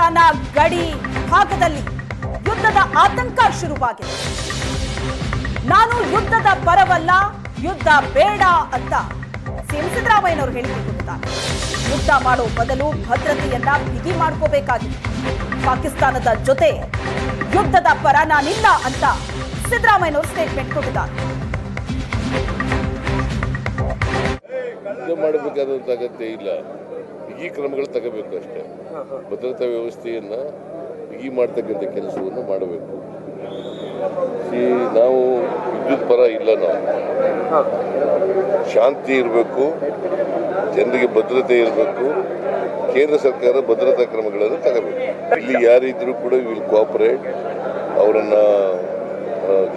ಪಾಕಿಸ್ತಾನ ಗಡಿ ಭಾಗದಲ್ಲಿ ಯುದ್ಧದ ಆತಂಕ ಶುರುವಾಗಿದೆ. ನಾನು ಯುದ್ಧದ ಪರವಲ್ಲ, ಯುದ್ಧ ಬೇಡ ಅಂತ ಸಿಎಂ ಸಿದ್ದರಾಮಯ್ಯನವರು ಹೇಳಿಕೆ ಕೊಟ್ಟಿದ್ದಾರೆ. ಯುದ್ಧ ಮಾಡೋ ಬದಲು ಭದ್ರತೆಯನ್ನ ಬಿಗಿ ಮಾಡ್ಕೋಬೇಕಾಗಿದೆ. ಪಾಕಿಸ್ತಾನದ ಜೊತೆ ಯುದ್ಧದ ಪರ ನಾನಿಲ್ಲ ಅಂತ ಸಿದ್ದರಾಮಯ್ಯನವರು ಸ್ಟೇಟ್ಮೆಂಟ್ ಕೊಟ್ಟಿದ್ದಾರೆ. ಯುದ್ಧ ಮಾಡಬೇಕಾದಂತ ಅಗತ್ಯ ಇಲ್ಲ, ಬಿಗಿ ಕ್ರಮಗಳು ತಗೋಬೇಕು ಅಷ್ಟೇ. ಭದ್ರತಾ ವ್ಯವಸ್ಥೆಯನ್ನ ಬಿಗಿ ಮಾಡ್ತಕ್ಕಂಥ ಕೆಲಸವನ್ನು ಮಾಡಬೇಕು. ನಾವು ವಿದ್ಯುತ್ ಪರ ಇಲ್ಲ, ನಾವು ಶಾಂತಿ ಇರಬೇಕು, ಜನರಿಗೆ ಭದ್ರತೆ ಇರಬೇಕು. ಕೇಂದ್ರ ಸರ್ಕಾರ ಭದ್ರತಾ ಕ್ರಮಗಳನ್ನು ತಗೋಬೇಕು. ಇಲ್ಲಿ ಯಾರಿದ್ರೂ ಕೂಡ ವಿಲ್ ಕೋಆಪರೇಟ್. ಅವರನ್ನ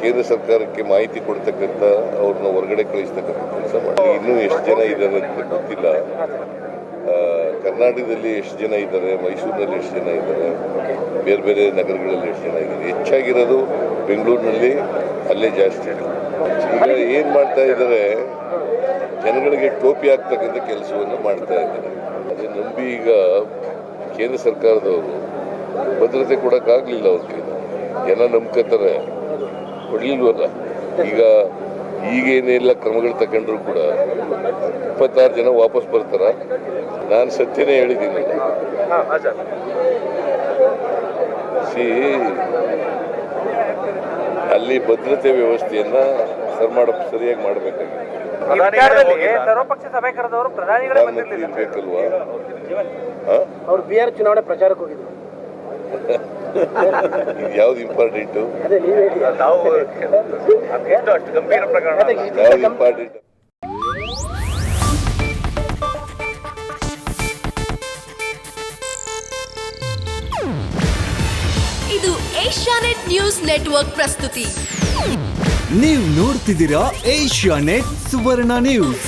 ಕೇಂದ್ರ ಸರ್ಕಾರಕ್ಕೆ ಮಾಹಿತಿ ಕೊಡ್ತಕ್ಕಂಥ, ಅವ್ರನ್ನ ಹೊರಗಡೆ ಕಳಿಸ್ತಕ್ಕಂಥ ಕೆಲಸ ಮಾಡಿ. ಇನ್ನೂ ಎಷ್ಟು ಜನ ಇದ್ದಾರೆ ಅಂತ ಗೊತ್ತಿಲ್ಲ. ಕರ್ನಾಟಕದಲ್ಲಿ ಎಷ್ಟು ಜನ ಇದ್ದಾರೆ, ಮೈಸೂರಿನಲ್ಲಿ ಎಷ್ಟು ಜನ ಇದ್ದಾರೆ, ಬೇರೆ ಬೇರೆ ನಗರಗಳಲ್ಲಿ ಎಷ್ಟು ಜನ ಇದ್ದಾರೆ. ಹೆಚ್ಚಾಗಿರೋದು ಬೆಂಗಳೂರಿನಲ್ಲಿ, ಅಲ್ಲೇ ಜಾಸ್ತಿ. ಈಗ ಏನು ಮಾಡ್ತಾ ಇದ್ದಾರೆ, ಜನಗಳಿಗೆ ಟೋಪಿ ಹಾಕ್ತಕ್ಕಂಥ ಕೆಲಸವನ್ನು ಮಾಡ್ತಾ ಇದ್ದಾರೆ. ಅದನ್ನು ನಂಬಿ ಈಗ ಕೇಂದ್ರ ಸರ್ಕಾರದವರು ಭದ್ರತೆ ಕೊಡೋಕ್ಕಾಗಲಿಲ್ಲ. ಅವ್ರ ಕೈಲಿ ಜನ ನಂಬ್ಕೋತಾರೆ, ಕೊಡಲಿಲ್ವಲ್ಲ. ಈಗೇನೆಲ್ಲ ಕ್ರಮಗಳು ತಗೊಂಡ್ರು ಕೂಡ 26 ಜನ ವಾಪಸ್ ಬರ್ತಾರ. ನಾನು ಸತ್ಯನೇ ಹೇಳಿದ್ದೀನಿ. ಅಲ್ಲಿ ಭದ್ರತೆ ವ್ಯವಸ್ಥೆಯನ್ನ ಸರಿಯಾಗಿ ಮಾಡಬೇಕಾಗಿದೆ. ಸರ್ವಪಕ್ಷ ಸಭೆ ಕರೆದವರು ಪ್ರಧಾನಿಗಳೇ ಬೇಕಲ್ವಾ? ಅವರು ಬಿಹಾರ ಚುನಾವಣೆ ಪ್ರಚಾರಕ್ಕೆ ಹೋಗಿದ್ರು. ಯಾವ್ದು ಇಂಪಾರ್ಟೆಂಟು? ಅಷ್ಟು ಗಂಭೀರ ಪ್ರಕರಣ ಯಾವ್ದು ಇಂಪಾರ್ಟೆಂಟ್? ಇದು ಏಷ್ಯಾನೆಟ್ ನ್ಯೂಸ್ ನೆಟ್ವರ್ಕ್ ಪ್ರಸ್ತುತಿ. ನೀವು ನೋಡ್ತಿದ್ದೀರಾ ಏಷ್ಯಾನೆಟ್ ಸುವರ್ಣ ನ್ಯೂಸ್.